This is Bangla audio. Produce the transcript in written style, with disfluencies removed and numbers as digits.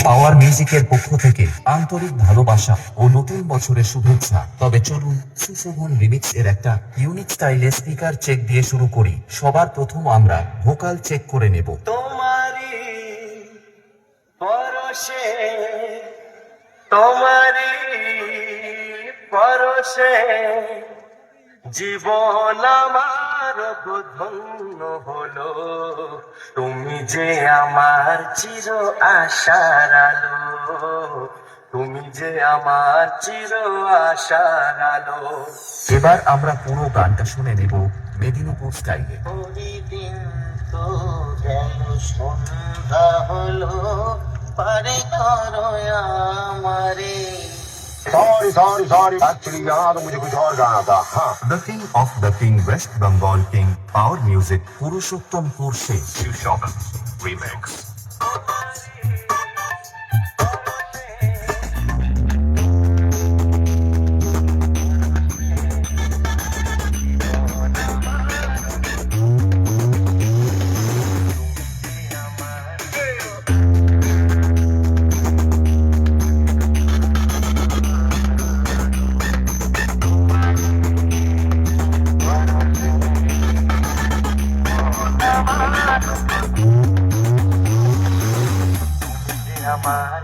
পাওয়ার মিউজিকের পক্ষ থেকে আন্তরিক ভালোবাসা ও নতুন বছরের শুভেচ্ছা। তবে চলুন সুশোভন রিমিক্স এর একটা ইউনিক স্টাইলে স্পিকার চেক দিয়ে শুরু করি। সবার প্রথম আমরা ভোকাল চেক করে নেব। তোমারি পরশে, তোমারি পরশে জীবন আমার ধন্য হলো। তুমি যে আমার চির আশার আলো, তুমি যে আমার চির আশার আলো। এবার আমরা পুরো গানটা শুনে নেব মেদিনীপুর স্টাইলে। ওই দিন তো গেল সন্ধ্যা হলো, পারে করো আমারে। सॉरी एक्चुअली यहाँ तो मुझे कुछ और गाना था। हाँ, The King of the King, West Bengal King, Power Music, Purushottampur Sheikh, Shogun remix। আমার